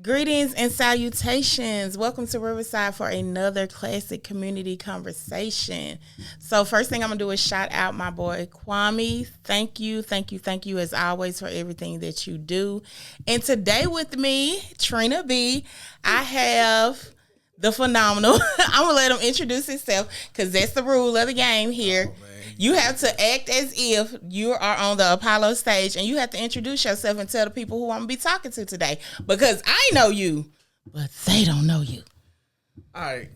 Greetings and salutations. Welcome to Riverside for another classic community conversation. So first thing I'm going to do is shout out my boy Kwame. Thank you as always for everything that you do. And today with me, Trina B, I have the phenomenal. I'm going to let him introduce himself because that's the rule of the game here. You have to act as if you are on the Apollo stage and you have to introduce yourself and tell the people who I'm going to be talking to today because I know you, but they don't know you. All right.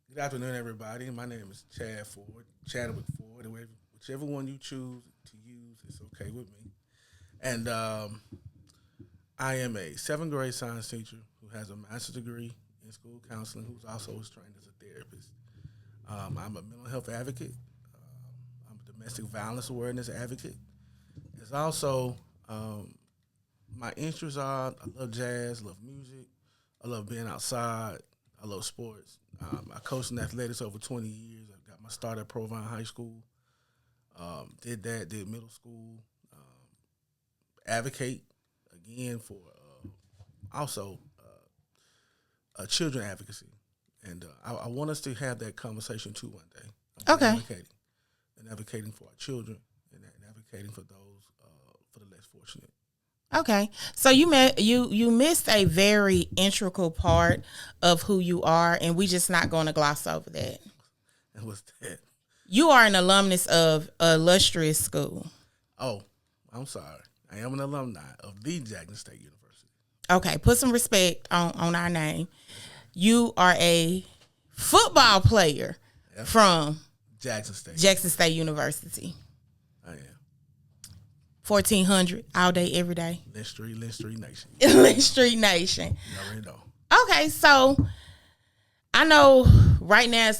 Good afternoon, everybody. My name is Chad Ford, Chadwick Ford. Whichever one you choose to use is okay with me. And I am a 7th grade science teacher who has a master's degree in school counseling, who's also trained as a therapist. I'm a mental health advocate. Domestic violence awareness advocate. It's also my interests are I love jazz, love music, I love being outside, I love sports. I coached in athletics over 20 years. I got my start at Provine High School. Did middle school. Advocate again for also children advocacy, and I want us to have that conversation too one day. Okay. Advocating for our children and advocating for those for the less fortunate. Okay, so you missed a very integral part of who you are, and we just not going to gloss over that. And what's that? You are an alumnus of a illustrious school. Oh, I'm sorry. I am an alumni of the Jackson State University. Okay, put some respect on our name. You are a football player from Jackson State University. I am. 1400 all day, every day. Lynch Street Nation. Lynch Street Nation. You already know. Okay, so I know right now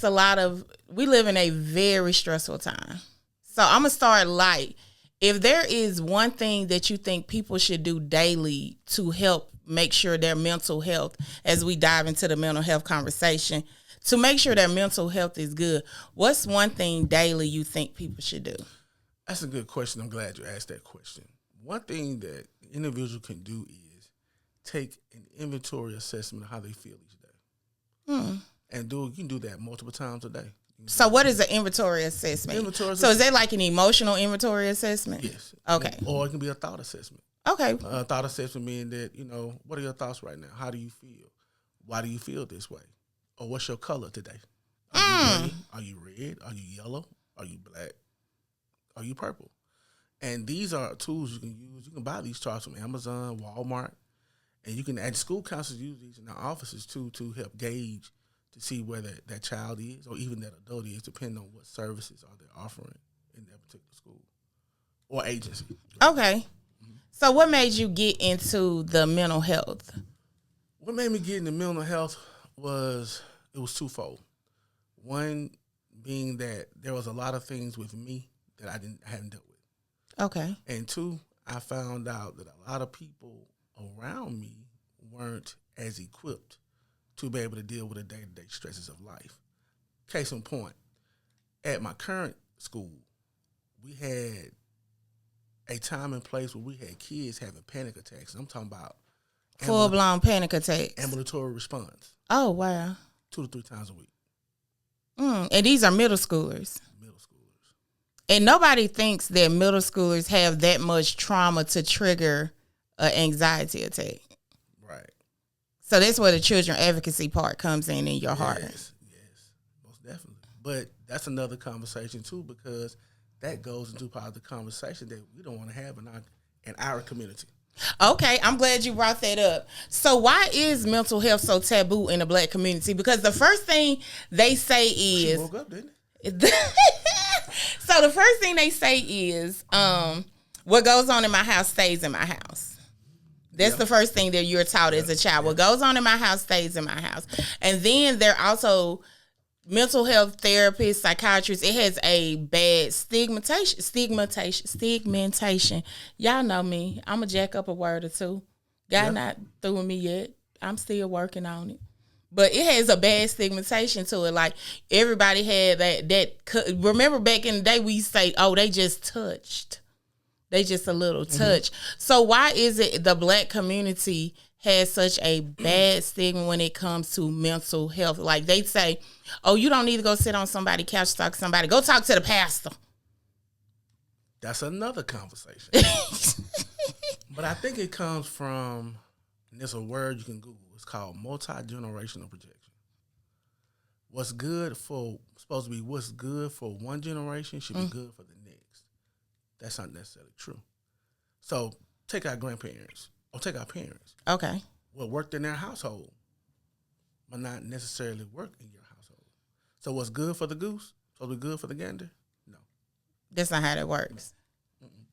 we live in a very stressful time. So I'm going to start light. If there is one thing that you think people should do daily to help make sure their mental health, as we dive into the mental health conversation, to make sure their mental health is good, what's one thing daily you think people should do? That's a good question. I'm glad you asked that question. One thing that an individual can do is take an inventory assessment of how they feel each day. And you can do that multiple times a day. So what is an inventory assessment? So is that like an emotional inventory assessment? Yes. Okay. Or it can be a thought assessment. Okay. A thought assessment meaning that, what are your thoughts right now? How do you feel? Why do you feel this way? Or what's your color today? Are you red? Are you yellow? Are you black? Are you purple? And these are tools you can use. You can buy these charts from Amazon, Walmart, and you can add school counselors use these in their offices too to help gauge to see where that child is or even that adult is, depending on what services are they offering in that particular school or agency. Okay. Mm-hmm. So what made you get into the mental health? What made me get into mental health it was twofold. One being that there was a lot of things with me that I hadn't dealt with. Okay. And two, I found out that a lot of people around me weren't as equipped to be able to deal with the day-to-day stresses of life. Case in point, at my current school, we had a time and place where we had kids having panic attacks. I'm talking about full-blown panic attacks. Ambulatory response. Oh, wow. 2 to 3 times a week. And these are middle schoolers. Middle schoolers. And nobody thinks that middle schoolers have that much trauma to trigger an anxiety attack. Right. So that's where the children advocacy part comes in your heart. Yes, most definitely. But that's another conversation too, because that goes into part of the conversation that we don't want to have in our community. Okay, I'm glad you brought that up. So why is mental health so taboo in the Black community? Because the first thing they say is... She woke up, didn't it? So the first thing they say is, what goes on in my house stays in my house. That's the first thing that you're taught as a child. What goes on in my house stays in my house. And then they're also... mental health therapists, psychiatrists, it has a bad stigmatization. Y'all know me. I'm a jack up a word or two. God not through with me yet. I'm still working on it. But it has a bad stigmatization to it. Like, everybody had that. Remember back in the day, we say, oh, they just touched. They just a little touch. So why is it the Black community has such a bad stigma when it comes to mental health? Like they say, oh, you don't need to go sit on somebody's couch, talk to somebody. Go talk to the pastor. That's another conversation. But I think it comes from, and there's a word you can Google. It's called multi-generational projection. Supposed to be what's good for one generation should be good for the next. That's not necessarily true. So take our grandparents or take our parents. Okay. What worked in their household but not necessarily work in your household. So what's good for the goose supposed to be good for the gander? No. That's not how that works.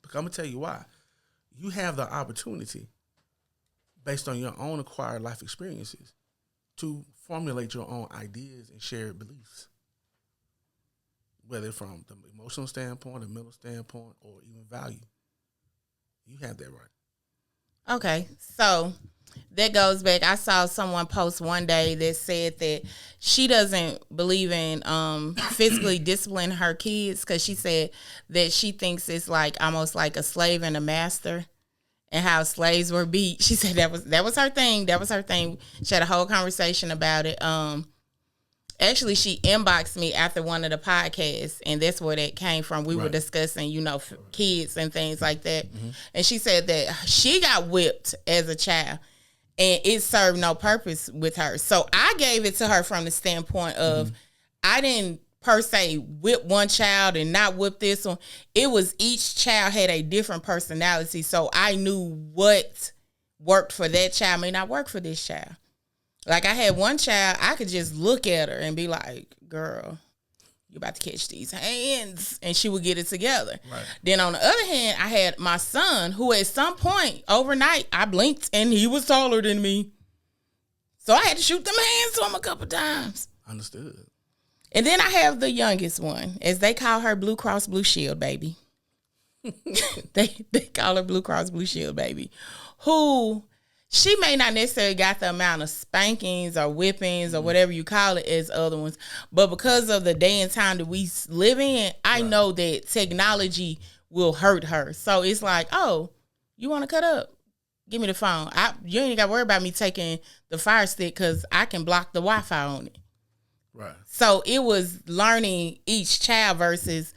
Because I'm going to tell you why. You have the opportunity, based on your own acquired life experiences, to formulate your own ideas and shared beliefs, whether from the emotional standpoint, the mental standpoint, or even value. You have that right. Okay, so that goes back. I saw someone post one day that said that she doesn't believe in physically disciplining her kids because she said that she thinks it's like almost like a slave and a master. And how slaves were beat. She said that was her thing. That was her thing. She had a whole conversation about it. Actually, she inboxed me after one of the podcasts, and that's where that came from. We were discussing, kids and things like that. And she said that she got whipped as a child, and it served no purpose with her. So I gave it to her from the standpoint of I didn't per se whip one child and not whip this one. It was each child had a different personality, so I knew what worked for that child may not work for this child. Like I had one child, I could just look at her and be like, girl, you about to catch these hands, and she would get it together. Right. Then on the other hand, I had my son who at some point overnight I blinked and he was taller than me, so I had to shoot them hands to him a couple times. Understood. And then I have the youngest one, as they call her Blue Cross Blue Shield baby. they call her Blue Cross Blue Shield baby, who she may not necessarily got the amount of spankings or whippings or whatever you call it as other ones, but because of the day and time that we live in, I know that technology will hurt her. So it's like, oh, you want to cut up? Give me the phone. You ain't got to worry about me taking the Fire Stick because I can block the Wi-Fi on it. Right. So it was learning each child versus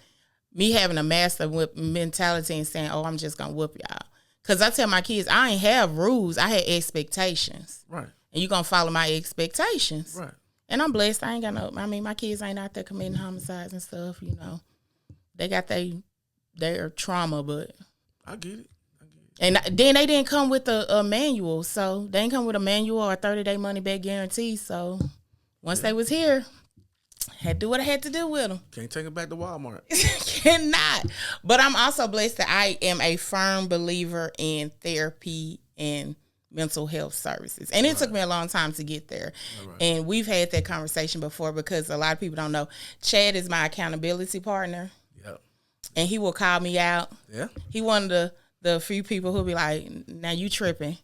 me having a master whip mentality and saying, oh, I'm just going to whoop y'all. Because I tell my kids, I ain't have rules. I had expectations. Right. And you're going to follow my expectations. Right. And I'm blessed. I ain't got my kids ain't out there committing homicides and stuff, They got their trauma, but. I get it. And then they didn't come with a manual. So they didn't come with a manual or a 30-day money-back guarantee. So. Once they was here, had to do what I had to do with them. Can't take them back to Walmart. Cannot. But I'm also blessed that I am a firm believer in therapy and mental health services. And it took me a long time to get there. Right. And we've had that conversation before because a lot of people don't know. Chad is my accountability partner. Yep. And he will call me out. Yeah. He one of the few people who'll be like, now you tripping.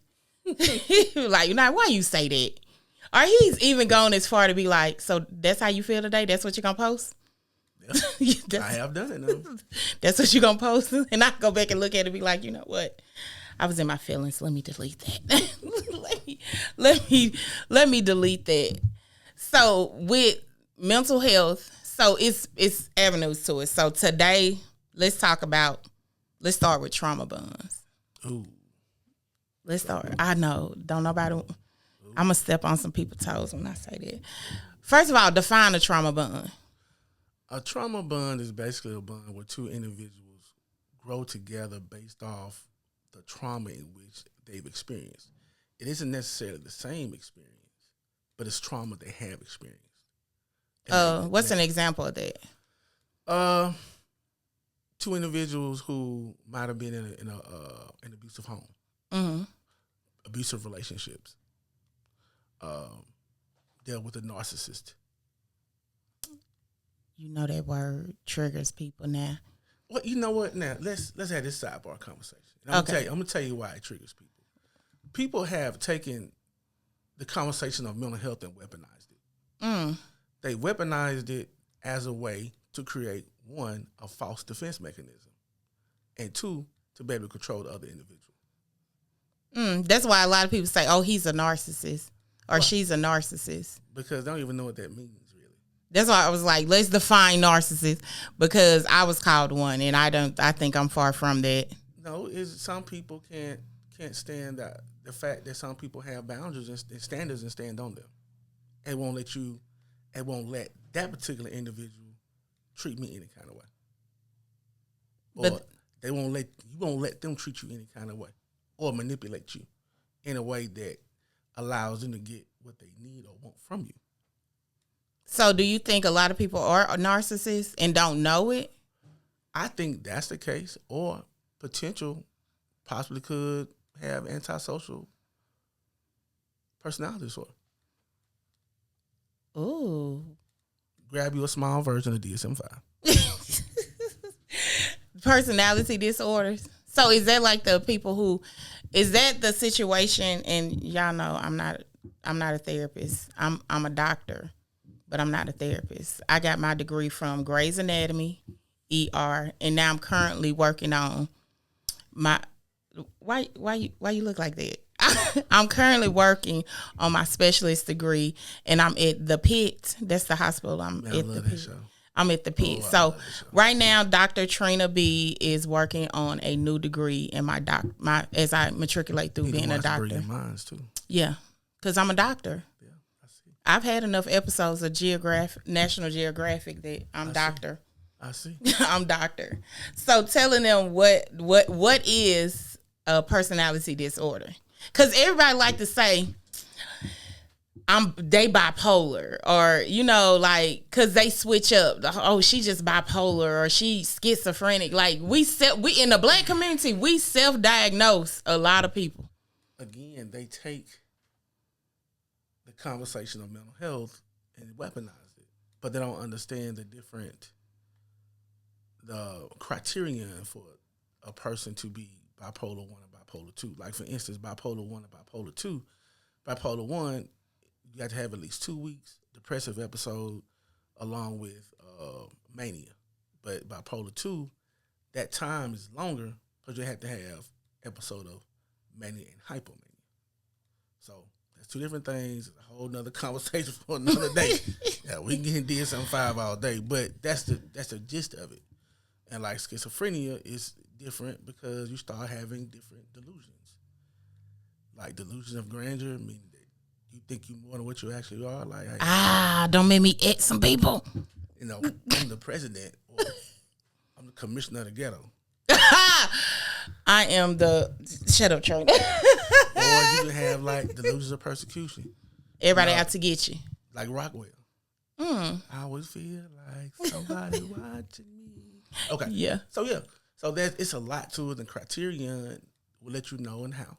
Like, why you say that? Or he's even gone as far to be like, so that's how you feel today? That's what you're going to post? Yep. I have done it now. That's what you're going to post? And I go back and look at it and be like, you know what? I was in my feelings. Let me delete that. let me delete that. So with mental health, so it's avenues to it. So today, let's start with trauma bonds. Ooh. Let's start. I know. Don't nobody... I'm going to step on some people's toes when I say that. First of all, define a trauma bond. A trauma bond is basically a bond where two individuals grow together based off the trauma in which they've experienced. It isn't necessarily the same experience, but it's trauma they have experienced. What's an example of that? Two individuals who might have been in an abusive home, abusive relationships. Dealt with a narcissist. That word triggers people now. Well, you know what? Now let's have this sidebar conversation. I'm gonna tell you why it triggers people. People have taken the conversation of mental health and weaponized it. They weaponized it as a way to create, one, a false defense mechanism, and two, to be able to control the other individual. That's why a lot of people say, "Oh, he's a narcissist," or "She's a narcissist," because they don't even know what that means, really. That's why I was like, "Let's define narcissist," because I was called one, and I think I'm far from that. No, some people can't stand the fact that some people have boundaries and standards and stand on them, and won't let that particular individual treat me any kind of way, or you won't let them treat you any kind of way, or manipulate you in a way that allows them to get what they need or want from you. So do you think a lot of people are narcissists and don't know it? I think that's the case, or potential possibly could have antisocial personality disorder. Ooh. Grab you a small version of DSM-5. Personality disorders. So is that like the people who, is that the situation? And y'all know I'm not a therapist. I'm a doctor, but I'm not a therapist. I got my degree from Grey's Anatomy, ER, and now I'm currently working on my. Why you look like that? I'm currently working on my specialist degree, and I'm at the Pit. That's the hospital. I'm at the Pit. I'm at the Pit. So right now, Dr. Trina B is working on a new degree in my as I matriculate through being a doctor. Mines too. Yeah, because I'm a doctor. Yeah, I see. I've had enough episodes of National Geographic that I'm doctor. I see. I'm doctor. So telling them what is a personality disorder, because everybody like to say they bipolar, or like, because they switch up. Oh, she just bipolar, or she schizophrenic. Like we in the Black community, we self-diagnose a lot of people. Again, they take the conversation of mental health and weaponize it, but they don't understand the criterion for a person to be bipolar 1 and bipolar 2. Like, for instance, bipolar 1 and bipolar 2. Bipolar 1, you got to have at least 2 weeks depressive episode along with mania. But bipolar 2, that time is longer because you have to have episode of mania and hypomania. So that's two different things. A whole nother conversation for another day. Yeah, we can get DSM-5 all day, but that's the gist of it. And like schizophrenia is different because you start having different delusions. Like delusions of grandeur, meaning that you think you're more than what you actually are. Like, don't make me eat some people. I'm the president, or I'm the commissioner of the ghetto. I am the shut up, Trina. Or you can have like delusions of persecution. Everybody out to get you. Like Rockwell. I always feel like somebody watching me. Okay. Yeah. So it's a lot to it, and criterion will let you know and how.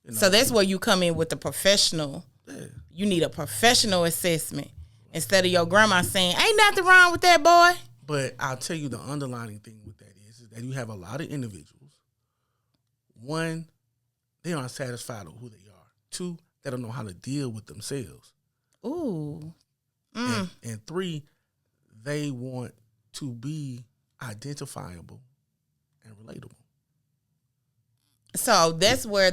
So that's where you come in with the professional. Yeah. You need a professional assessment instead of your grandma saying, "Ain't nothing wrong with that boy." But I'll tell you the underlying thing with that is that you have a lot of individuals. One, they aren't satisfied with who they are. Two, they don't know how to deal with themselves. Ooh. And three, they want to be identifiable and relatable. So that's where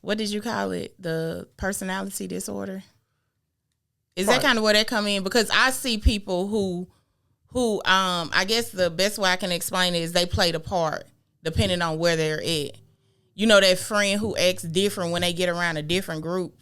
what did you call it? The personality disorder? Is that kind of where they come in? Because I see people who I guess the best way I can explain it is they play the part depending on where they're at. You know, that friend who acts different when they get around a different group.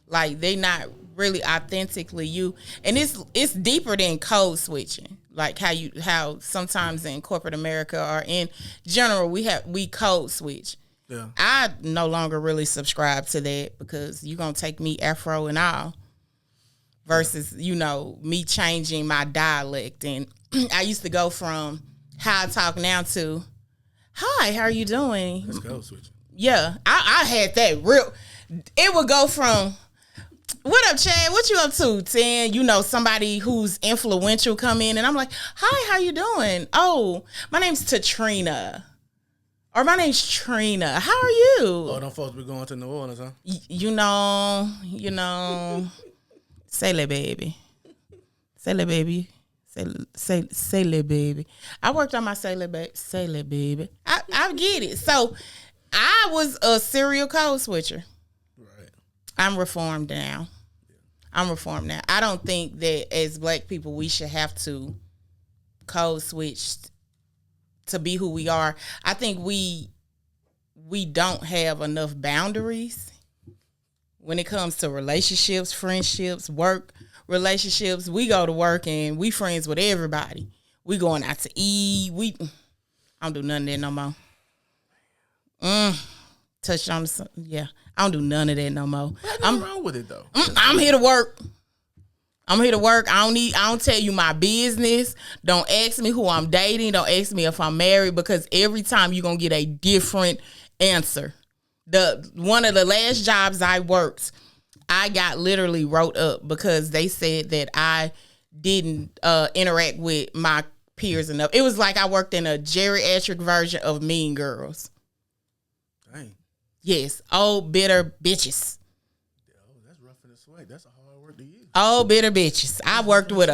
Like, they not really authentically you. And it's deeper than code switching. Like how sometimes in corporate America or in general we code switch. Yeah. I no longer really subscribe to that because you're gonna take me Afro and all versus, me changing my dialect. And I used to go from how I talk now to, "Hi, how are you doing?" Let's go switching. Yeah. I had that real, it would go from, "What up, Chad? What you up to?" Then, somebody who's influential come in and I'm like, "Hi, how you doing? Oh, my name's Trina." Or, "My name's Trina. How are you?" Oh, them folks be going to New Orleans, huh? Say le baby. Say le baby. Say little baby. I worked on my say little baby. I get it. So I was a serial code switcher. Right. I'm reformed now. I don't think that as Black people we should have to code switch to be who we are. I think we don't have enough boundaries when it comes to relationships, friendships, work relationships. We go to work and we friends with everybody. We going out to eat. I don't do none of that no more. Touched on the, yeah. I don't do none of that no more. What's wrong with it though? I'm here to work. I don't tell you my business. Don't ask me who I'm dating. Don't ask me if I'm married, because every time you're gonna get a different answer. One of the last jobs I worked, I got literally wrote up because they said that I didn't interact with my peers enough. It was like I worked in a geriatric version of Mean Girls. Dang. Yes, old bitter bitches. Oh, that's rough in the swag. That's a hard word to use. Old bitter bitches. I worked with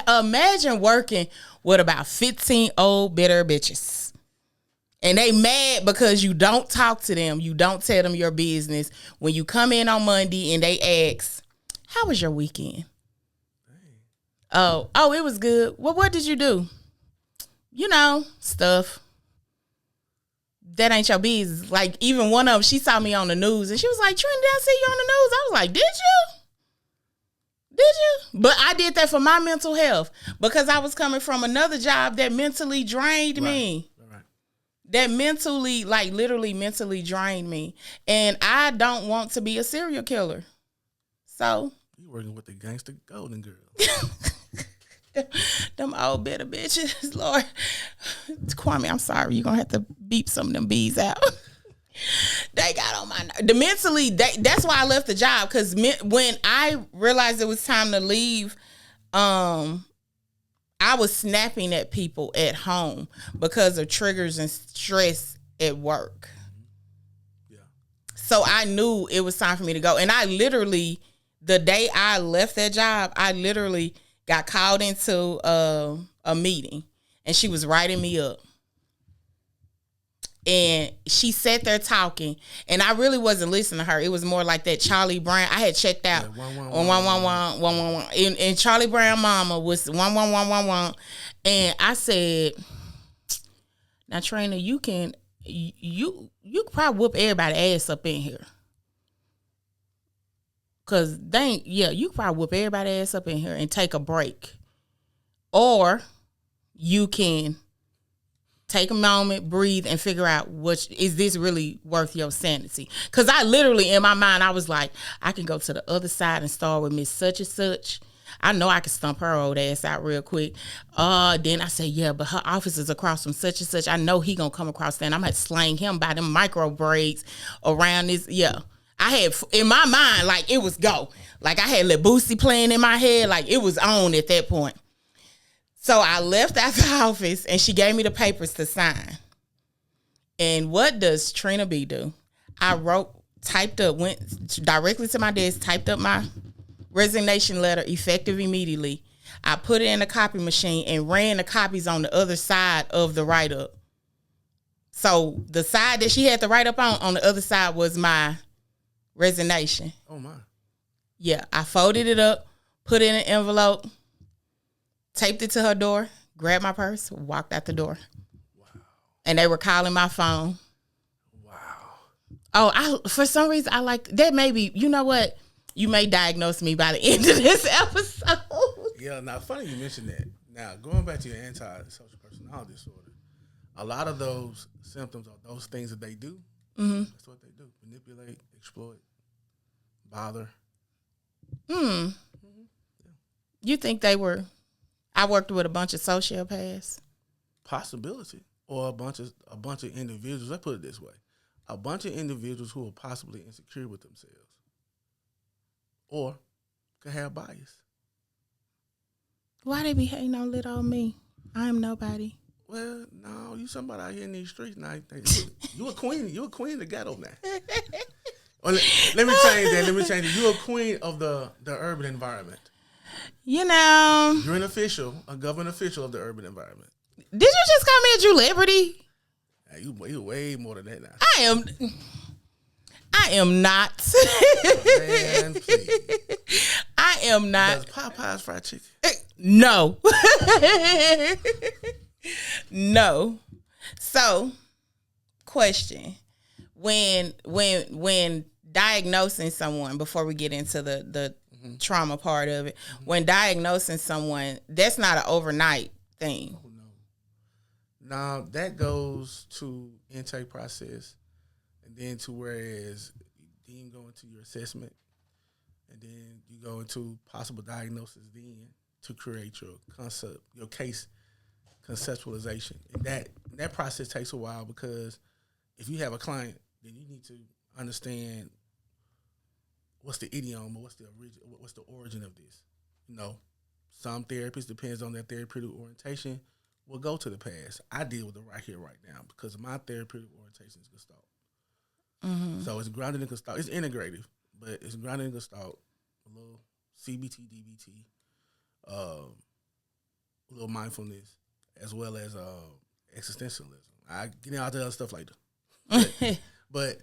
imagine working with about 15 old bitter bitches. And they mad because you don't talk to them. You don't tell them your business. When you come in on Monday and they ask, how was your weekend? Dang. Oh, it was good. Well, what did you do? You know, stuff. That ain't your business. Like, even one of them, she saw me on the news and she was like, Trina, did I see you on the news? I was like, did you? Did you? But I did that for my mental health because I was coming from another job that mentally drained me. Right. That mentally, like literally mentally drained me. And I don't want to be a serial killer. So. You working with the gangster golden girl. Them old bitter bitches, Lord. Kwame, I'm sorry. You're going to have to beep some of them bees out. They got on my nerves. The mentally, that's why I left the job, because when I realized it was time to leave, I was snapping at people at home because of triggers and stress at work. Yeah. So I knew it was time for me to go. And I literally, the day I left that job, I literally got called into a meeting, and she was writing me up. And she sat there talking, and I really wasn't listening to her. It was more like that Charlie Brown. I had checked out on 111. And Charlie Brown mama was 11111. And I said, now Trina, you could probably whoop everybody's ass up in here. Cause you could probably whoop everybody's ass up in here and take a break. Or you can take a moment, breathe, and figure out is this really worth your sanity? Because I literally, in my mind, I was like, I can go to the other side and start with Miss Such and Such. I know I can stump her old ass out real quick. Then I say, yeah, but her office is across from such and such. I know he gonna come across there, and I'm gonna slang him by them micro braids around this. Yeah, I had in my mind like it was go. Like I had Lil Boosie playing in my head. Like it was on at that point. So I left out the office, and she gave me the papers to sign. And what does Trina B do? I went directly to my desk, typed up my resignation letter, effective immediately. I put it in a copy machine and ran the copies on the other side of the write-up. So the side that she had to write up on the other side was my resignation. Oh, my. Yeah, I folded it up, put it in an envelope, taped it to her door, grabbed my purse, walked out the door. Wow. And they were calling my phone. Wow. Oh, for some reason, I like that. Maybe, you know what? You may diagnose me by the end of this episode. Yeah, now, funny you mentioned that. Now, going back to your antisocial personality disorder, a lot of those symptoms are those things that they do. Mm-hmm. That's what they do. Manipulate, exploit, bother. Mm-hmm. Yeah. You think they were... I worked with a bunch of sociopaths. Possibility. Or a bunch of individuals. Let's put it this way. A bunch of individuals who are possibly insecure with themselves. Or could have bias. Why they be hating on little old me? I am nobody. Well, no, you somebody out here in these streets now. You a queen. You a queen of the ghetto now. Let me change that. You a queen of the urban environment. You know, You're an official, a government official of the urban environment. did you just call me a Drew Liberty? Hey, you way more than that now. I am not. Man, please. I am not. Does Popeye's fried chicken? No. No. So, question. When diagnosing someone, before we get into the trauma part of it, when diagnosing someone, that's not an overnight thing. Oh, no. Now, that goes to intake process, and then to whereas then you go into your assessment, and then you go into possible diagnosis then to create your concept, your case conceptualization. And that process takes a while, because if you have a client, then you need to understand what's the idiom, or what's the origin of this. You know, some therapists, depends on their therapeutic orientation, will go to the past. I deal with it right here, right now, because my therapeutic orientation is Gestalt. Mm-hmm. So it's grounded in Gestalt. It's integrative, but it's grounded in Gestalt, a little CBT, DBT, a little mindfulness, as well as existentialism. I get out the other stuff later. But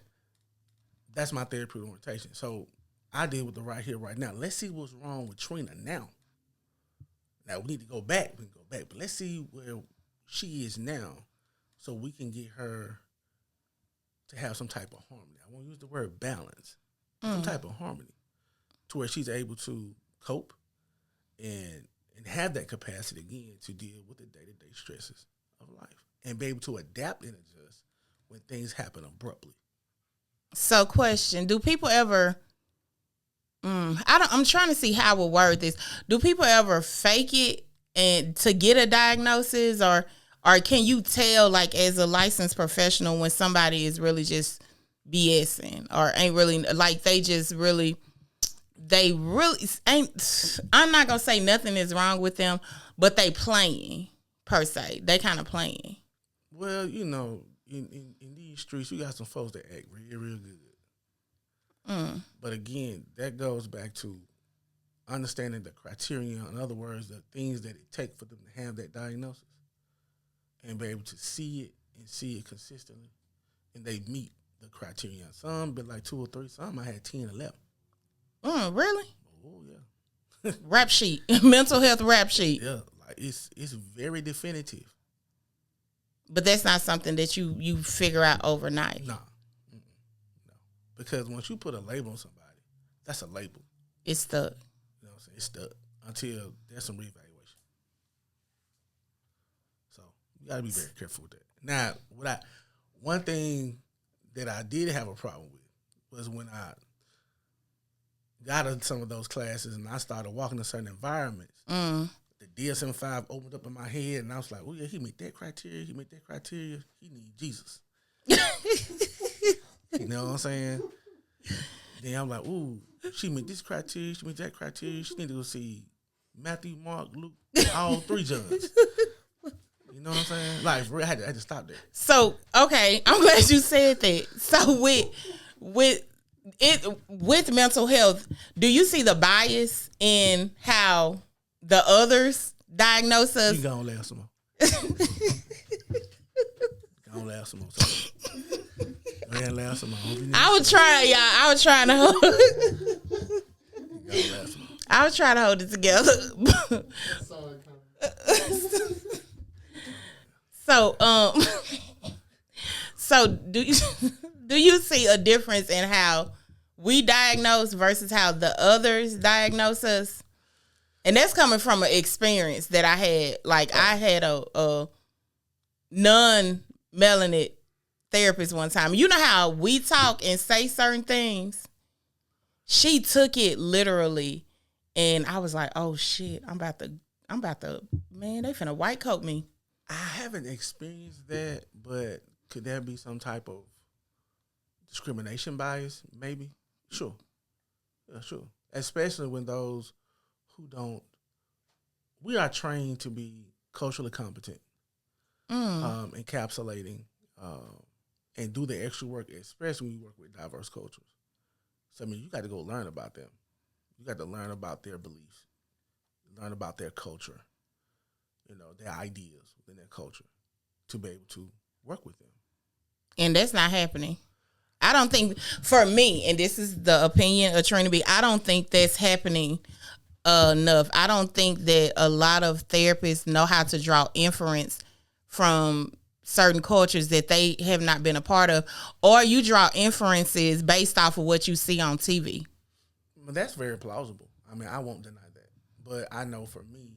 that's my therapeutic orientation. So I deal with the right here, right now. Let's see what's wrong with Trina now. Now, we need to go back. We can go back. But let's see where she is now, so we can get her to have some type of harmony. I won't use the word balance. Some type of harmony, to where she's able to cope and have that capacity again to deal with the day-to-day stresses of life, and be able to adapt and adjust when things happen abruptly. So, question: do people ever? I'm trying to see how I would word this. Do people ever fake it and to get a diagnosis, or can you tell, like, as a licensed professional, when somebody is really just BSing, or ain't really, like, they really ain't? I'm not gonna say nothing is wrong with them, but they playing per se. They kind of playing. Well, you know, in these streets, you got some folks that act real good. But again, that goes back to understanding the criteria. In other words, the things that it takes for them to have that diagnosis, and be able to see it consistently, and they meet the criteria. Some be like 2 or 3. Some I had 10 or 11. Really? Oh yeah. Rap sheet, mental health rap sheet. Yeah, like it's very definitive. But that's not something that you figure out overnight. No. Because once you put a label on somebody, that's a label. It's stuck. You know what I'm saying? It's stuck until there's some reevaluation. So you got to be very careful with that. Now, one thing that I did have a problem with was when I got into some of those classes and I started walking in certain environments. The DSM-5 opened up in my head, and I was like, oh yeah, he met that criteria. He needs Jesus. You know what I'm saying? Then I'm like, ooh, she meet this criteria, she meet that criteria. She need to go see Matthew, Mark, Luke, all 3 Johns. You know what I'm saying? Like, I had to stop that. So, okay, I'm glad you said that. So with mental health, do you see the bias in how the others diagnose us? You gonna laugh some more. Gonna laugh some more. I was trying, y'all. I was trying to hold. I was trying to hold it together. So do you see a difference in how we diagnose versus how the others diagnose us? And that's coming from an experience that I had. Like, I had a non-melanin therapist one time. You know how we talk and say certain things? She took it literally, and I was like, oh shit, I'm about to, man, they finna white coat me. I haven't experienced that, but could there be some type of discrimination bias? Maybe. Sure. Yeah, sure. Especially when those who don't, we are trained to be culturally competent, encapsulating, and do the extra work, especially when you work with diverse cultures. So, I mean, you got to go learn about them. You got to learn about their beliefs. learn about their culture, their ideas within their culture, to be able to work with them. And that's not happening. I don't think, for me, and this is the opinion of Trina B, I don't think that's happening enough. I don't think that a lot of therapists know how to draw inference from certain cultures that they have not been a part of, or you draw inferences based off of what you see on TV. Well, that's very plausible. I mean, I won't deny that. But I know for me,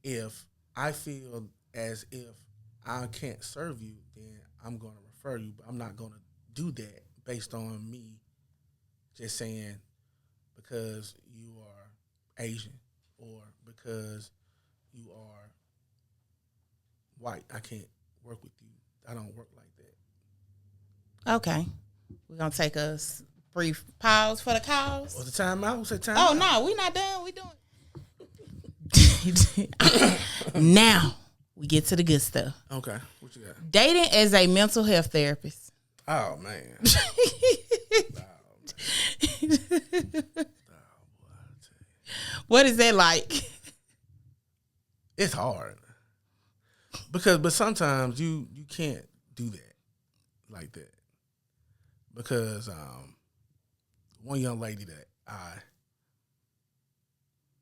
if I feel as if I can't serve you, then I'm going to refer you, but I'm not going to do that based on me just saying because you are Asian or because you are white, I can't work with you. I don't work like that. Okay. We're going to take a brief pause for the cause. What's the time out? What's the time out? No, we're not done. We doing Now, we get to the good stuff. Okay. What you got? Dating as a mental health therapist. Oh, man. What is that like? It's hard. But sometimes you can't do that like that. Because one young lady that I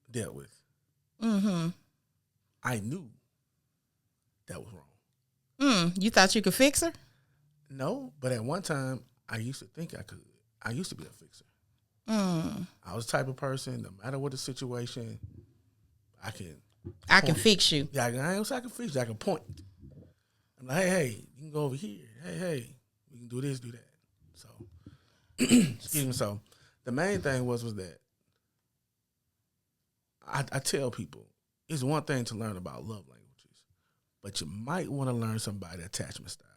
dealt with, I knew that was wrong. You thought you could fix her? No, but at one time, I used to think I could. I used to be a fixer. I was the type of person, no matter what the situation, I can fix you. Yeah, I ain't gonna say I can fix you. I can point. I'm like, hey, you can go over here. Hey, we can do this, do that. So, excuse me. So, the main thing was that I tell people, it's one thing to learn about love languages, but you might want to learn somebody's attachment style.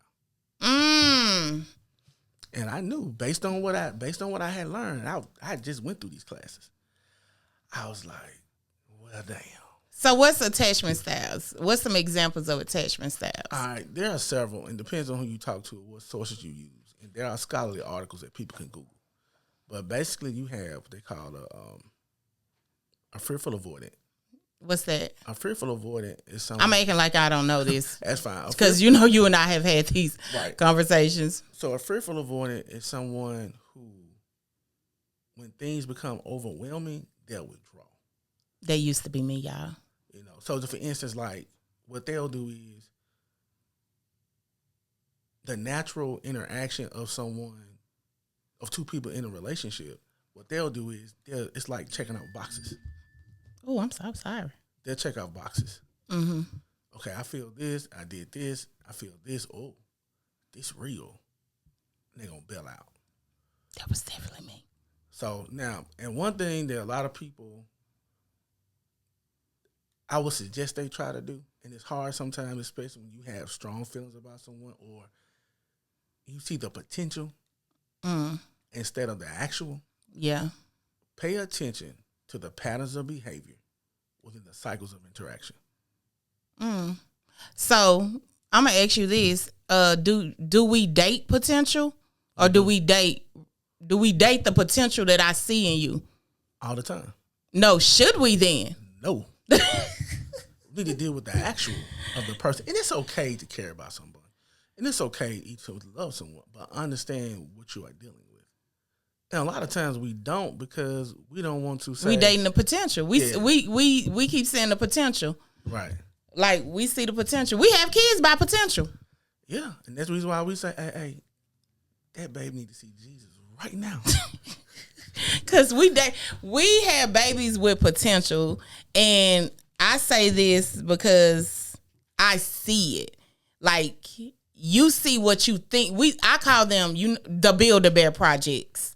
And I knew based on what I had learned, I just went through these classes. I was like, well, damn. So what's attachment styles? What's some examples of attachment styles? All right, there are several, and depends on who you talk to, what sources you use, and there are scholarly articles that people can Google. But basically, you have what they call a fearful avoidant. What's that? A fearful avoidant is someone. I'm acting like I don't know this. That's fine. Because you and I have had these conversations. So a fearful avoidant is someone who, when things become overwhelming, they'll withdraw. That used to be me, y'all. So for instance, like what they'll do is the natural interaction of two people in a relationship. What they'll do is it's like checking out boxes. Oh, I'm so sorry. They'll check out boxes. Mm-hmm. Okay, I feel this. I did this. I feel this. Oh, this real. And they're going to bail out. That was definitely me. So now, and one thing that a lot of people, I would suggest they try to do, and it's hard sometimes, especially when you have strong feelings about someone or you see the potential instead of the actual. Yeah. Pay attention to the patterns of behavior within the cycles of interaction. So I'm gonna ask you this: do we date potential, or do we date the potential that I see in you all the time? No, should we then? No. We need to deal with the actual of the person, and it's okay to care about someone, and it's okay to love someone, but understand what you are dealing with. And a lot of times we don't because we don't want to say we dating the potential. We keep saying the potential. Right. Like we see the potential. We have kids by potential. Yeah. And that's the reason why we say, hey, that baby need to see Jesus right now. Cause we have babies with potential. And I say this because I see it. Like you see what you think. I call them the Build-A-Bear projects.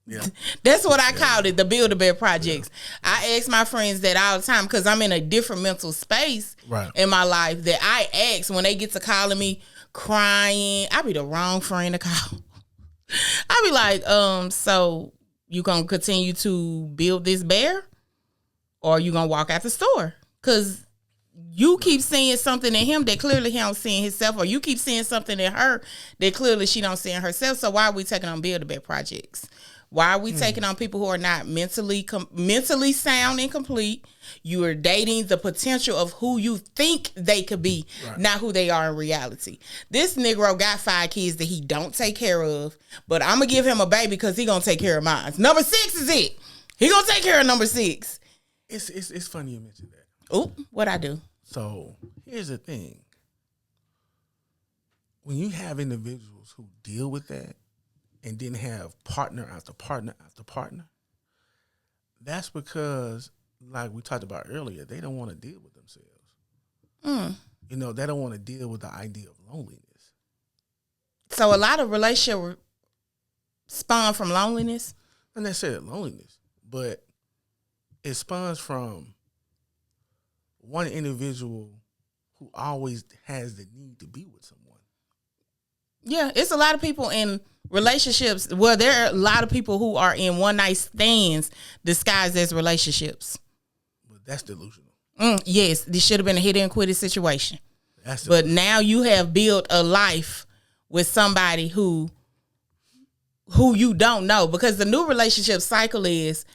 Yeah. That's what I called it, the Build-A-Bear projects. Yeah. I ask my friends that all the time because I'm in a different mental space in my life that I ask when they get to calling me crying. I be the wrong friend to call. I be like, so you gonna continue to build this bear, or you gonna walk out the store? Because you keep seeing something in him that clearly he don't see in himself, or you keep seeing something in her that clearly she don't see in herself. So why are we taking on Build-A-Bear projects? Why are we taking on people who are not mentally sound and complete? You are dating the potential of who you think they could be, not who they are in reality. This Negro got 5 kids that he don't take care of, but I'm going to give him a baby because he going to take care of mine. Number 6 is it. He going to take care of number 6. It's funny you mentioned that. Oop, what I do? So here's the thing. When you have individuals who deal with that and then have partner after partner after partner, that's because, like we talked about earlier, they don't want to deal with themselves. You know, they don't want to deal with the idea of loneliness. So a lot of relationships spawn from loneliness? Not necessarily loneliness, but it spawns from one individual who always has the need to be with someone. Yeah, it's a lot of people in relationships. Well, there are a lot of people who are in one night stands disguised as relationships. But that's delusional. Yes, this should have been a hit and quit situation. But now you have built a life with somebody who you don't know, because the new relationship cycle is,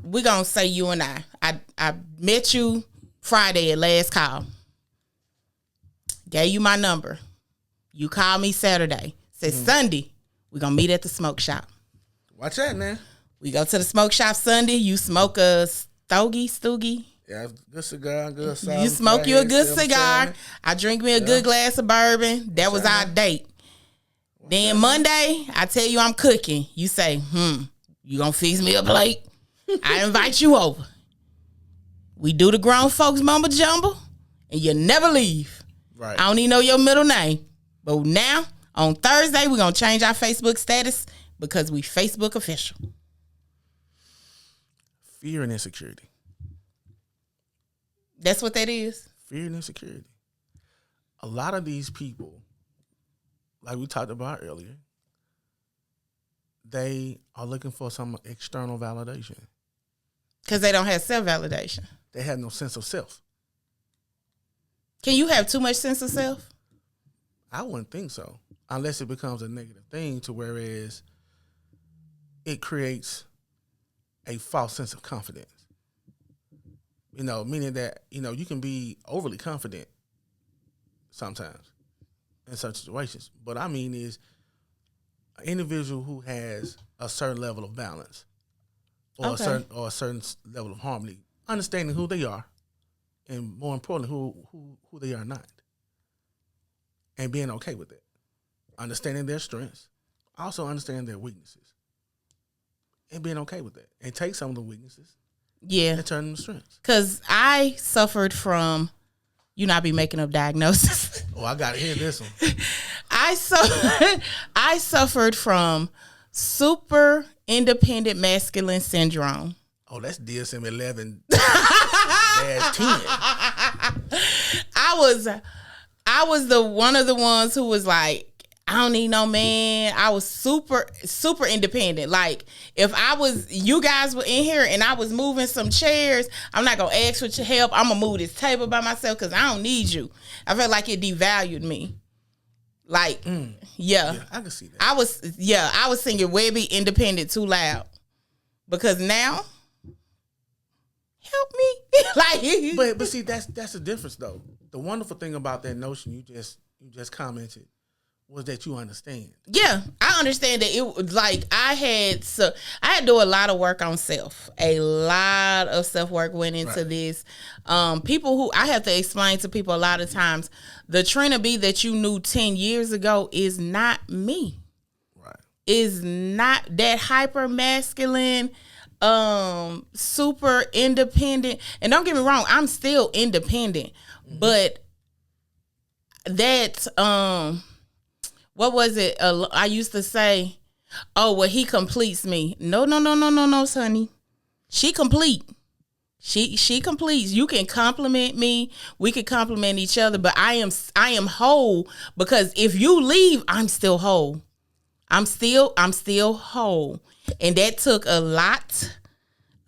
we're gonna say you and I met you Friday at last call, gave you my number. You call me Saturday. Said Sunday, we're going to meet at the smoke shop. Watch that, man. We go to the smoke shop Sunday. You smoke a stoogie. Yeah, good cigar, good sauce. You smoke you a good cigar. I drink me a good glass of bourbon. That was our date. Then Monday, I tell you I'm cooking. You say, you going to fix me a plate? I invite you over. We do the grown folks mumbo jumbo, and you never leave. Right. I don't even know your middle name. But now, on Thursday, we're going to change our Facebook status because we Facebook official. Fear and insecurity. That's what that is? Fear and insecurity. A lot of these people, like we talked about earlier, they are looking for some external validation. Because they don't have self-validation. They have no sense of self. Can you have too much sense of self? I wouldn't think so, unless it becomes a negative thing, to whereas it creates a false sense of confidence. You know, meaning that, you know, you can be overly confident sometimes in such situations. But I mean is an individual who has a certain level of balance or a certain level of harmony, understanding who they are, and more importantly, who they are not. And being okay with it. Understanding their strengths. Also understanding their weaknesses. And being okay with that. And take some of the weaknesses. Yeah. And turn them to strengths. Because I suffered from, you not be making up diagnosis. Oh, I got to hear this one. I suffered from super independent masculine syndrome. Oh, that's DSM-11 -10. I was the one of the ones who was like, I don't need no man. I was super, super independent. Like, if you guys were in here and I was moving some chairs, I'm not going to ask for your help. I'm going to move this table by myself because I don't need you. I felt like it devalued me. Like, yeah. I can see that. I was singing Webby Independent too loud. Because now, help me. But see, that's the difference though. The wonderful thing about that notion you just commented was that you understand. Yeah, I understand that. It was like I had to do a lot of work on self. A lot of self work went into this. People who I have to explain to people a lot of times, the Trina B that you knew 10 years ago is not me. Right. Is not that hyper masculine, super independent. And don't get me wrong, I'm still independent. But that what was it? I used to say, oh, well, he completes me. No, honey. She complete. She completes. You can compliment me. We can compliment each other, but I am whole, because if you leave, I'm still whole. I'm still whole. And that took a lot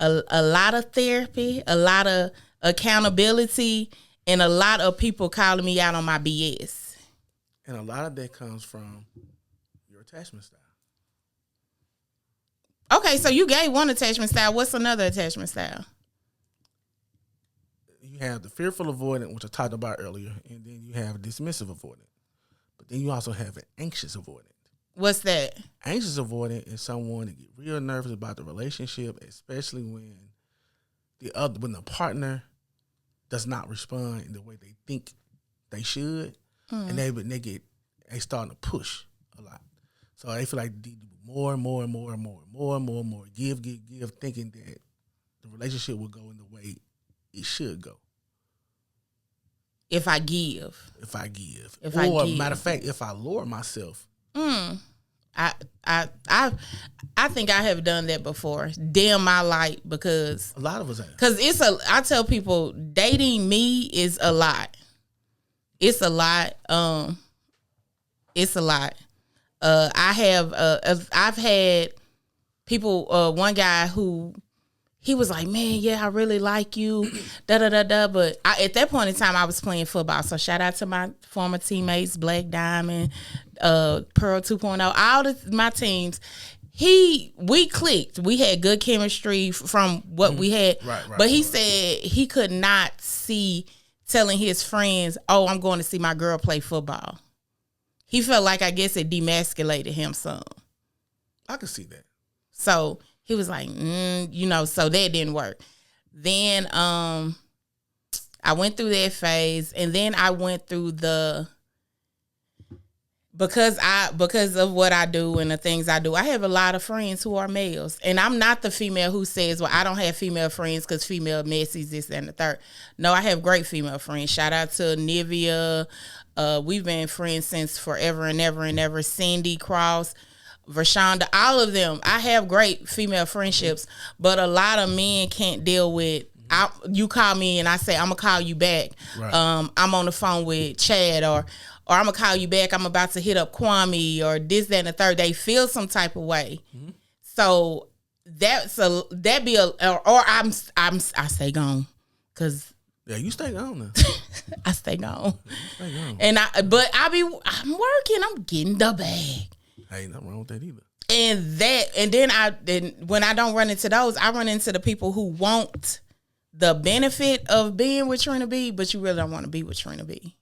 of therapy, a lot of accountability, and a lot of people calling me out on my BS. And a lot of that comes from your attachment style. Okay, so you gave one attachment style. What's another attachment style? You have the fearful avoidant, which I talked about earlier, and then you have dismissive avoidant. But then you also have an anxious avoidant. What's that? Anxious avoidant is someone that get real nervous about the relationship, especially when the partner does not respond in the way they think they should, and they starting to push a lot. So they feel like they do more and more and more and more and more and more and more, give, thinking that the relationship will go in the way it should go. If I give. Matter of fact, if I lower myself. I think I have done that before. Dim my light because a lot of us have. Because I tell people dating me is a lot. It's a lot. It's a lot. I've had people. One guy who he was like, man, yeah, I really like you, da da da da. But at that point in time, I was playing football. So shout out to my former teammates, Black Diamond, Pearl 2.0, all my teams. We clicked. We had good chemistry from what we had. Right, but he said he could not see telling his friends, oh, I'm going to see my girl play football. He felt like, I guess, it demasculated him some. I can see that. So he was like, so that didn't work. Then I went through that phase, and then I went through because of what I do and the things I do, I have a lot of friends who are males. And I'm not the female who says, well, I don't have female friends because female messies, this, and the third. No, I have great female friends. Shout out to Nivea. We've been friends since forever and ever and ever. Cindy Cross, Rashonda, all of them. I have great female friendships, but a lot of men can't deal with, you call me and I say, I'm going to call you back. Right. I'm on the phone with Chad, or I'm going to call you back. I'm about to hit up Kwame, or this, that, and the third. They feel some type of way. Mm-hmm. So I stay gone. Cause yeah, you stay gone now. I stay gone. Stay gone. And I'm working. I'm getting the bag. Ain't nothing wrong with that either. And then when I don't run into those, I run into the people who want the benefit of being with Trina B, but you really don't want to be with Trina B.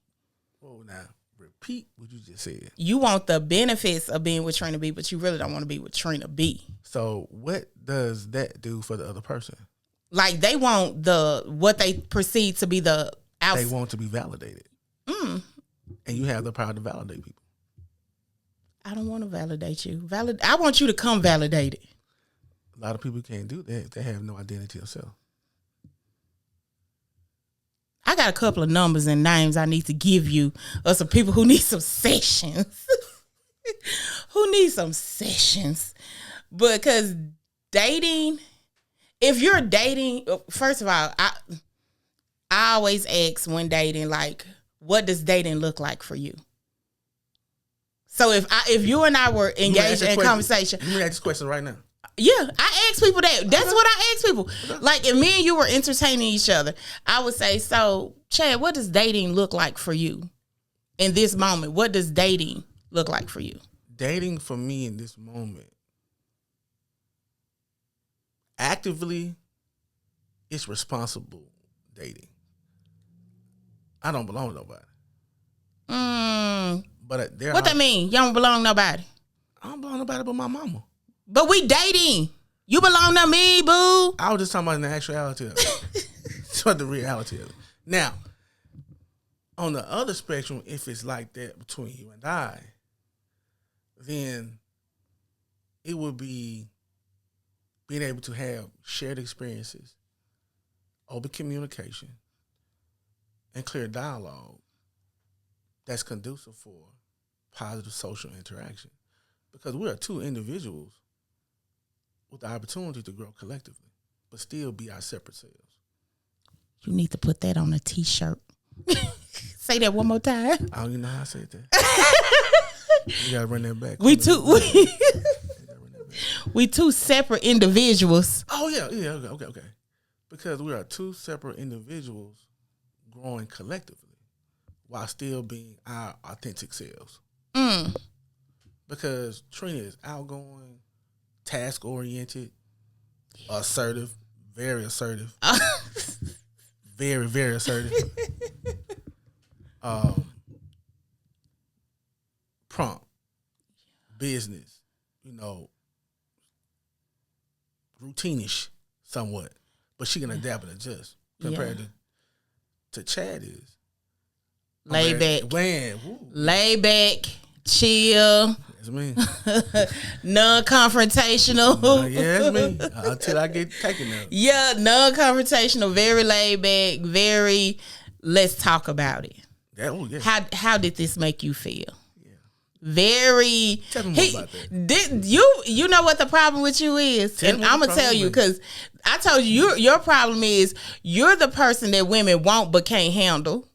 Oh, now repeat what you just said. You want the benefits of being with Trina B, but you really don't want to be with Trina B. So what does that do for the other person? Like they want what they perceive to be the They want to be validated. And you have the power to validate people. I don't want to validate you. I want you to come validated. A lot of people can't do that. They have no identity of self. I got a couple of numbers and names I need to give you of some people who need some sessions. Who need some sessions. Because dating, if you're dating, first of all, I always ask when dating, like, what does dating look like for you? So if you and I were engaged in conversation. You may ask this question right now. Yeah, I ask people that. That's what I ask people. Like, if me and you were entertaining each other, I would say, so, Chad, what does dating look like for you in this moment? What does dating look like for you? Dating for me in this moment, actively, it's responsible dating. I don't belong to nobody. But what that mean? You don't belong to nobody? I don't belong to nobody but my mama. But we dating. You belong to me, boo. I was just talking about the actuality of it. So the reality of it. Now, on the other spectrum, if it's like that between you and I, then it would be being able to have shared experiences, open communication, and clear dialogue that's conducive for positive social interaction. Because we are two individuals with the opportunity to grow collectively, but still be our separate selves. You need to put that on a T-shirt. Say that one more time. I don't even know how I said that. You gotta run that back. We two separate individuals. Oh yeah, okay. Because we are two separate individuals growing collectively while still being our authentic selves. Because Trina is outgoing, task oriented, assertive, very assertive, very very assertive, prompt, business, routinish somewhat, but she can adapt and adjust compared to Chad is. Lay back. Lay back, chill. That's me. Non-confrontational. Yeah, that's me. Until I get taken up. Yeah, non-confrontational, very laid back, very let's talk about it. Yeah. How did this make you feel? Yeah. Very. Tell me more about that. Did you know what the problem with you is? And I'm gonna tell you because I told you your problem is you're the person that women want but can't handle.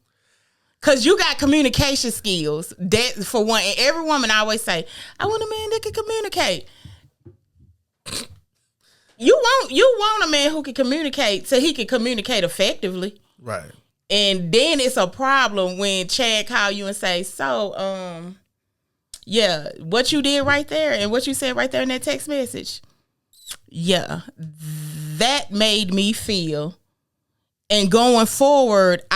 Cause you got communication skills. That for one, and every woman always say, "I want a man that can communicate." You want a man who can communicate so he can communicate effectively, right? And then it's a problem when Chad call you and say, "So, yeah, what you did right there and what you said right there in that text message, yeah, that made me feel." And going forward,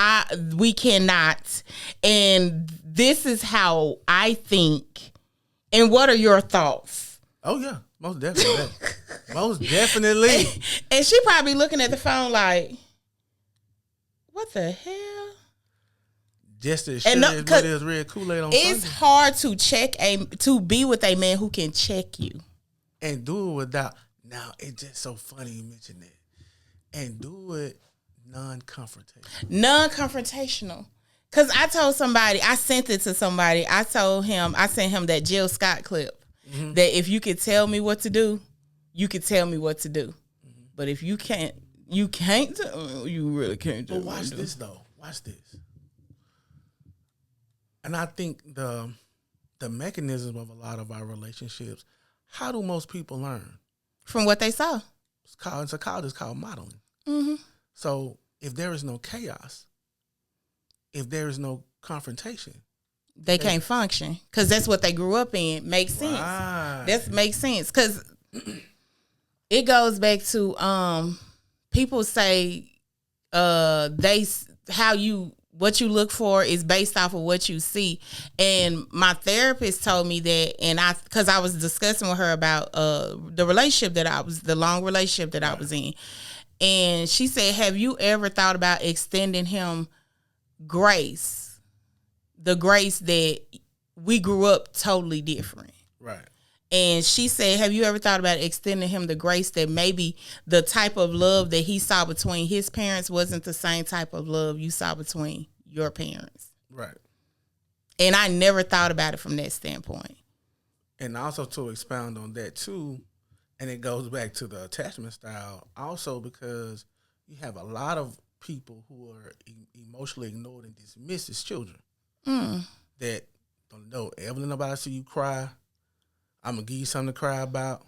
we cannot. And this is how I think. And what are your thoughts? Oh, yeah. Most definitely. Most definitely. And she probably looking at the phone like, what the hell? Just as sure as what is red Kool-Aid on It's Sunday. hard to be with a man who can check you. And do it without. Now, it's just so funny you mentioned that. And do it non-confrontational. Because I told somebody, I sent it to somebody. I sent him that Jill Scott clip. Mm-hmm. That if you could tell me what to do, you could tell me what to do. Mm-hmm. But if you can't, you really can't do it. But watch this, though. Watch this. And I think the mechanism of a lot of our relationships, how do most people learn? From what they saw. It's called modeling. Mm-hmm. So if there is no chaos, if there is no confrontation, they can't function because that's what they grew up in. Makes sense. Right. That makes sense because it goes back to people say what you look for is based off of what you see. And my therapist told me that, and because I was discussing with her about the long relationship that I was in. And she said, have you ever thought about extending him grace? The grace that we grew up totally different. Right. And she said, have you ever thought about extending him the grace that maybe the type of love that he saw between his parents wasn't the same type of love you saw between your parents? Right. And I never thought about it from that standpoint. And also to expound on that too, and it goes back to the attachment style also because you have a lot of people who are emotionally ignored and dismissed as children that don't know. Evelyn, nobody see you cry. I'm going to give you something to cry about.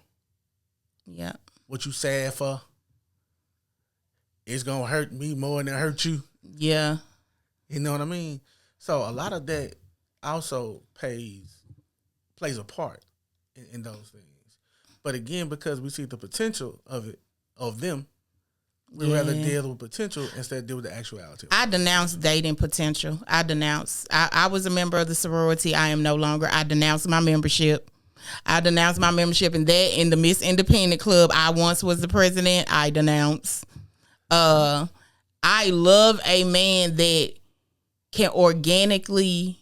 Yeah. What you sad for? It's going to hurt me more than it hurt you. Yeah. You know what I mean? So a lot of that also plays a part in those things. But again, because we see the potential of them, we'd rather deal with potential instead of deal with the actuality. I denounce dating potential. I was a member of the sorority. I am no longer. I denounced my membership. In the Miss Independent Club. I once was the president. I denounce. I love a man that can organically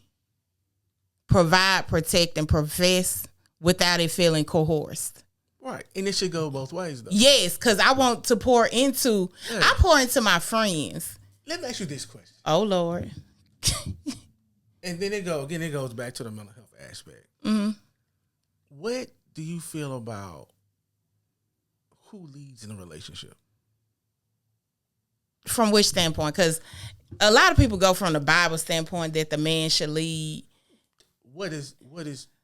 provide, protect, and profess without it feeling coerced. Right. And it should go both ways, though. Yes, because I want to pour into my friends. Let me ask you this question. Oh, Lord. And then it goes back to the mental health aspect. Mm-hmm. What do you feel about who leads in a relationship? From which standpoint? Because a lot of people go from the Bible standpoint that the man should lead. What is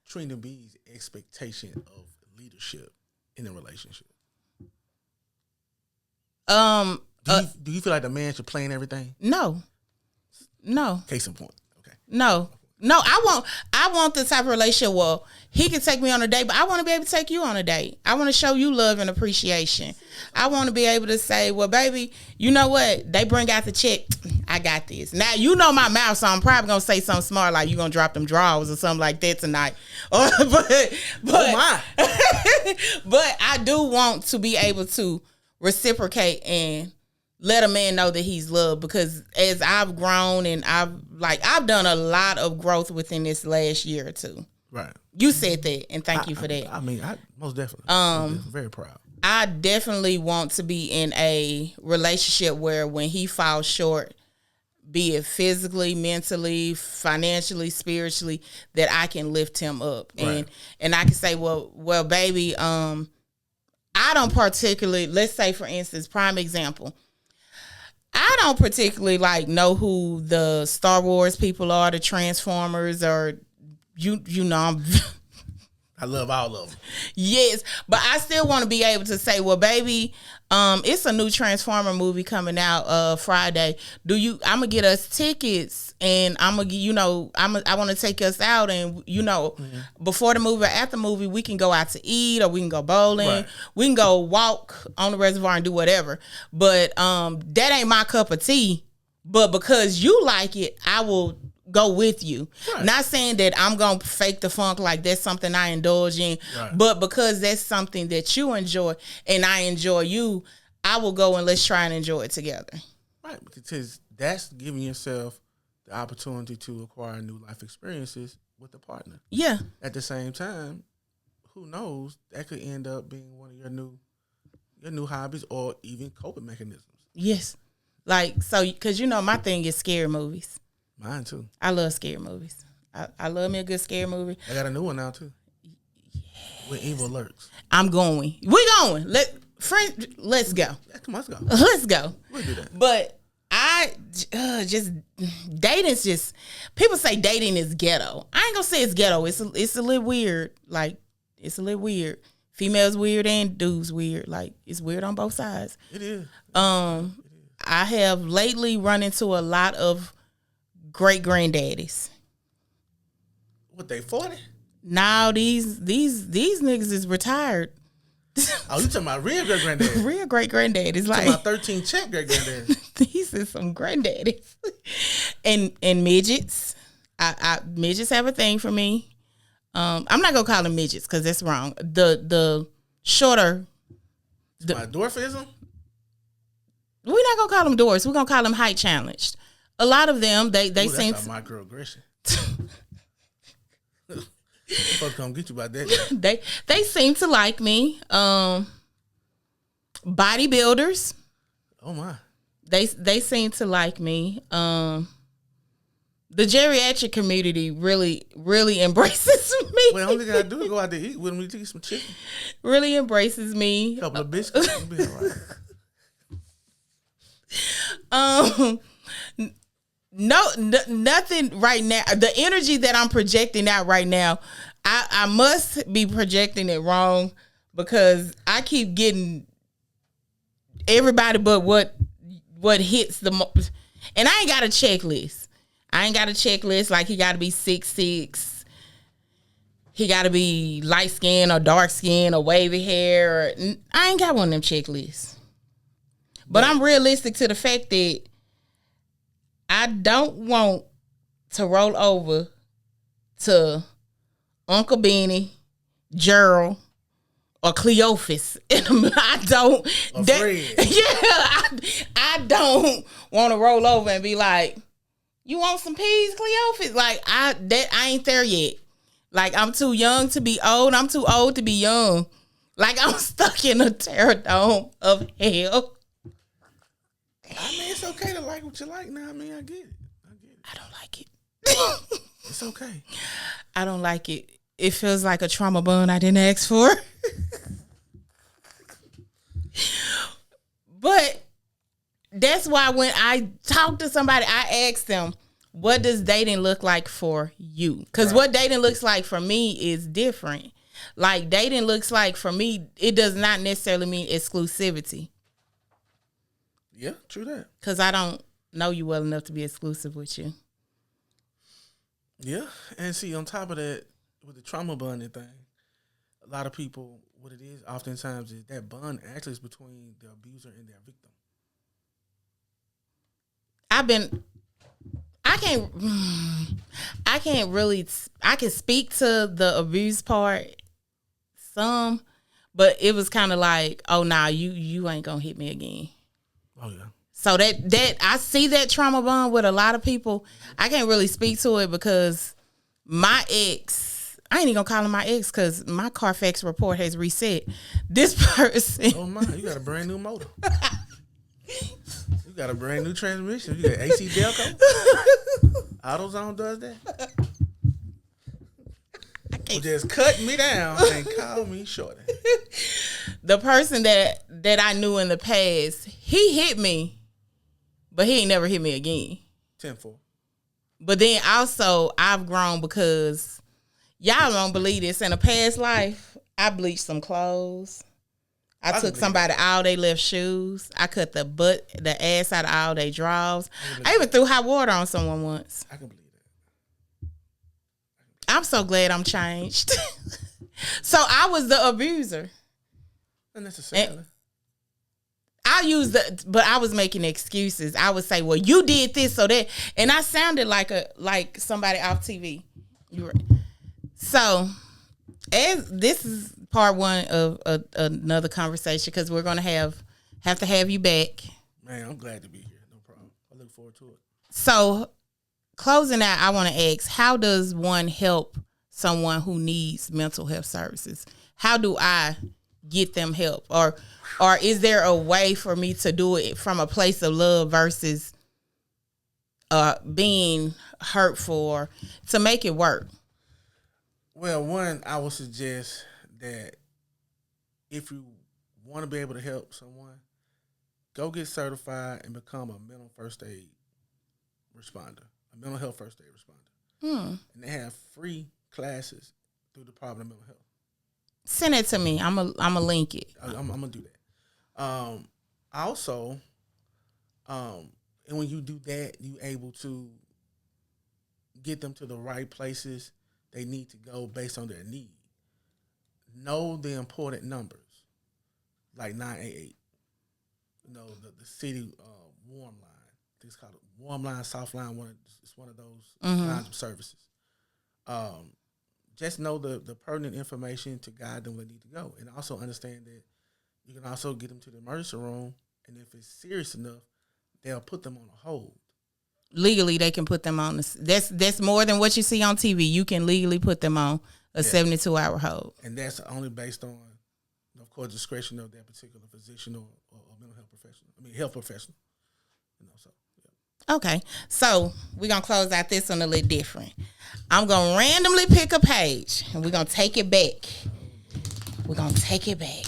Trina B's expectation of leadership in a relationship? Do you feel like the man should plan everything? No. Case in point. Okay. No. No, I want the type of relationship. Well, he can take me on a date, but I want to be able to take you on a date. I want to show you love and appreciation. I want to be able to say, well, baby, you know what? They bring out the check. I got this. Now, you know my mouth, so I'm probably going to say something smart like you going to drop them drawers or something like that tonight. But Oh, my. but I do want to be able to reciprocate and let a man know that he's loved, because as I've grown and I've done a lot of growth within this last year or two. Right. You said that, and thank you for that. I mean, most definitely. I'm very proud. I definitely want to be in a relationship where when he falls short, be it physically, mentally, financially, spiritually, that I can lift him up. Right. And I can say, well, baby, I don't particularly, let's say for instance, prime example, I don't particularly know who the Star Wars people are, the Transformers, or you know. I love all of them. Yes, but I still want to be able to say, well, baby, it's a new Transformer movie coming out Friday. I'm gonna get us tickets, and I want to take us out, and before the movie or after the movie, we can go out to eat, or we can go bowling, Right. we can go walk on the reservoir and do whatever. But that ain't my cup of tea. But because you like it, I will go with you. Right. Not saying that I'm gonna fake the funk like that's something I indulge in, Right. but because that's something that you enjoy and I enjoy you, I will go and let's try and enjoy it together. Right, because that's giving yourself the opportunity to acquire new life experiences with a partner. Yeah. At the same time, who knows, that could end up being one of your new hobbies or even coping mechanisms. Yes. Because my thing is scary movies. Mine too. I love scary movies. I love me a good scary movie. I got a new one now too. Yeah. Where Evil Lurks. I'm going. We going. Let's go. Yeah, come on, let's go. Let's go. We'll do that. But dating's just, people say dating is ghetto. I ain't gonna say it's ghetto. It's a little weird. It's a little weird. Females weird and dudes weird. It's weird on both sides. It is. I have lately run into a lot of great granddaddies. What, they 40? Now these niggas is retired. Oh, you talking about real great granddaddy? Real great granddaddies. Talking about 13 check great granddaddy. These is some granddaddies. and midgets. Midgets have a thing for me. I'm not gonna call them midgets because that's wrong. The shorter. My dwarfism? We're not gonna call them dwarfs. We're gonna call them height challenged. A lot of them, they seem. That's microaggression. Folks gonna get you about that. They seem to like me. Bodybuilders. Oh my. They seem to like me. The geriatric community really embraces me. Well, the only thing I do is go out to eat with them to eat some chicken. Really embraces me. A couple of biscuits. We'll be all right. Nothing right now. The energy that I'm projecting out right now, I must be projecting it wrong because I keep getting everybody but what hits the most. And I ain't got a checklist. Like he got to be 6'6". He got to be light skin or dark skin or wavy hair. I ain't got one of them checklists. But I'm realistic to the fact that I don't want to roll over to Uncle Benny, Gerald, or Cleophas. I don't. I don't want to roll over and be like, "You want some peas, Cleophas?" I ain't there yet. I'm too young to be old. I'm too old to be young. I'm stuck in a terror dome of hell. I mean, it's okay to like what you like now. I mean, I get it. I don't like it. It's okay. I don't like it. It feels like a trauma bond I didn't ask for. But that's why when I talk to somebody, I ask them, what does dating look like for you? Because what dating looks like for me is different. Dating looks like for me, it does not necessarily mean exclusivity. Yeah, true that. Because I don't know you well enough to be exclusive with you. Yeah, and see, on top of that, with the trauma bonding thing, a lot of people, what it is, oftentimes is that bond actually is between the abuser and their victim. I've been I can't I can't really I can speak to the abuse part some, but it was kind of like, oh nah, you ain't gonna hit me again. Oh yeah. So that I see that trauma bond with a lot of people. I can't really speak to it because my ex, I ain't even gonna call him my ex because my Carfax report has reset. This person, Oh my, you got a brand new motor. You got a brand new transmission. You got AC Delco. AutoZone does that. Well, just cut me down and call me shorty. the person that I knew in the past, he hit me, but he ain't never hit me again. 10-4. But then also I've grown because y'all don't believe this. In a past life, I bleached some clothes. I took somebody all they left shoes. I cut the ass out of all they drawers. I even threw hot water on someone once. I can believe that. I'm so glad I'm changed. So I was the abuser. Unnecessarily. But I was making excuses. I would say, "Well, you did this, so that," and I sounded like somebody off TV. You right. So, as this is part one of another conversation because we're gonna have to have you back. Man, I'm glad to be here. No problem. I look forward to it. So, closing out, I want to ask: how does one help someone who needs mental health services? How do I get them help, or is there a way for me to do it from a place of love versus being hurtful, or to make it work? Well, one, I would suggest that if you want to be able to help someone, go get certified and become a mental first aid responder, a mental health first aid responder. And they have free classes through the Department of Mental Health. Send it to me. I'm a link it. I'm gonna do that. Also, and when you do that, you able to get them to the right places they need to go based on their need. Know the important numbers, like 988. You know, the city warm line. I think it's called a warm line, soft line. It's one of those lines of services. Just know the pertinent information to guide them where they need to go, and also understand that you can also get them to the emergency room, and if it's serious enough, they'll put them on a hold. Legally, they can put them on. That's more than what you see on TV. You can legally put them on a 72-hour hold, and that's only based on, of course, discretion of that particular physician or mental health professional. I mean, health professional. You know, so yeah. Okay, so we're gonna close out this one a little different. I'm gonna randomly pick a page, and we're gonna take it back. We're gonna take it back.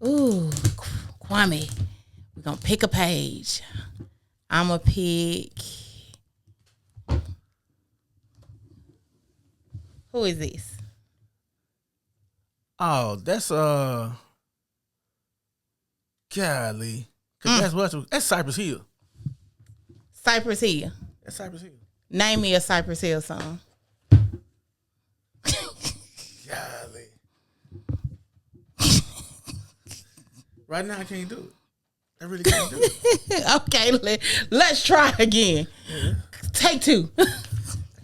Ooh, Kwame, we're gonna pick a page. I'm gonna pick. Who is this? Oh, that's golly, that's Cypress Hill. Cypress Hill. That's Cypress Hill. Name me a Cypress Hill song. Golly. Right now, I can't do it. I really can't do it. Okay, let's try again. Yeah. Take two. I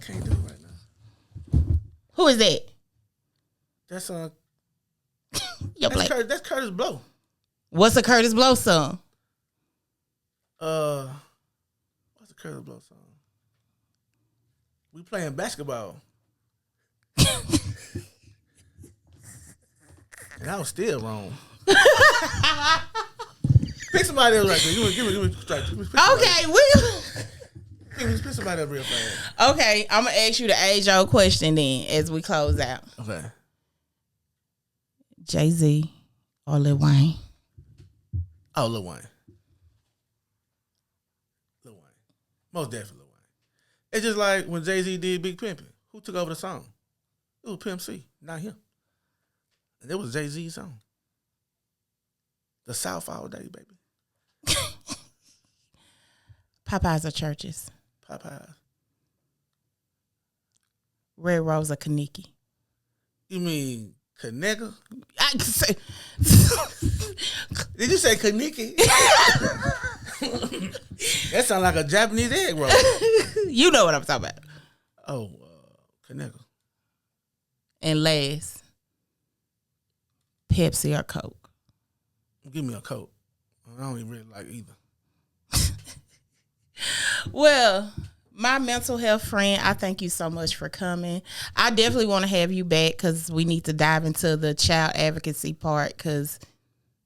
can't do it right now. Who is that? That's That's Curtis Blow. What's a Curtis Blow song? What's the Curtis Blow song? We playing basketball. And I was still wrong. Pick somebody else right there. Give me a strike. Pick somebody else real fast. Okay, I'm gonna ask you the age-old question then as we close out. Okay. Jay-Z or Lil Wayne? Oh, Lil Wayne. Lil Wayne. Most definitely Lil Wayne. It's just like when Jay-Z did Big Pimpin'. Who took over the song? It was Pimp C, not him. And it was Jay-Z's song. The South all day, baby. Popeyes or Churches? Popeyes. Red Rose or Kaniki? You mean Kaneka? I can say. Did you say Kaniki? That sounds like a Japanese egg roll. You know what I'm talking about. Oh, Kaneka. And last, Pepsi or Coke? Give me a Coke. I don't even really like either. Well, my mental health friend, I thank you so much for coming. I definitely want to have you back because we need to dive into the child advocacy part because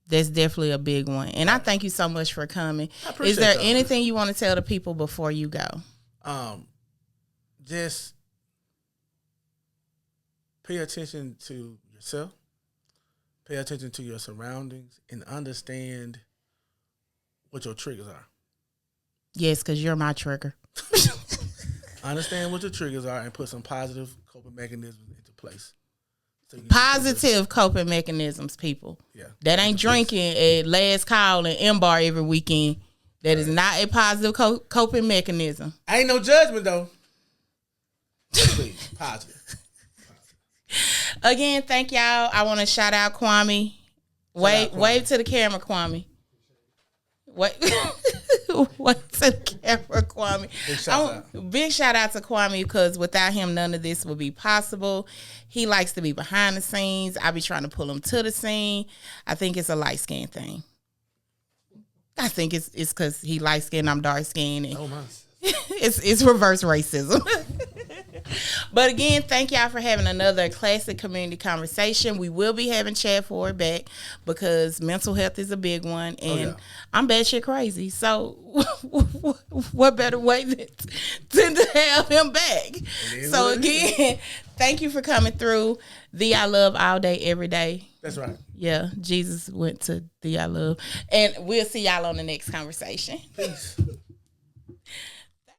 that's definitely a big one. And I thank you so much for coming. Is there anything you want to tell the people before you go? Just pay attention to yourself, pay attention to your surroundings, and understand what your triggers are. Yes, because you're my trigger. Understand what your triggers are and put some positive coping mechanisms into place. So positive coping mechanisms, people. Yeah. That ain't drinking at Last Call and M-Bar every weekend. That is not a positive coping mechanism. Ain't no judgment, though. Please, positive. Again, thank y'all. I want to shout out Kwame. Wave to the camera, Kwame. Wait to the camera, Kwame. Big shout out to Kwame because without him, none of this would be possible. He likes to be behind the scenes. I be trying to pull him to the scene. I think it's a light skin thing. I think it's because he light skinned, I'm dark skinned. Oh my! It's reverse racism. But again, thank y'all for having another classic community conversation. We will be having Chad Ford back because mental health is a big one, and I'm batshit crazy. So, what better way than to have him back? So again, thank you for coming through. The I love all day, every day. That's right. Yeah, Jesus went to the I love, and we'll see y'all on the next conversation. Peace.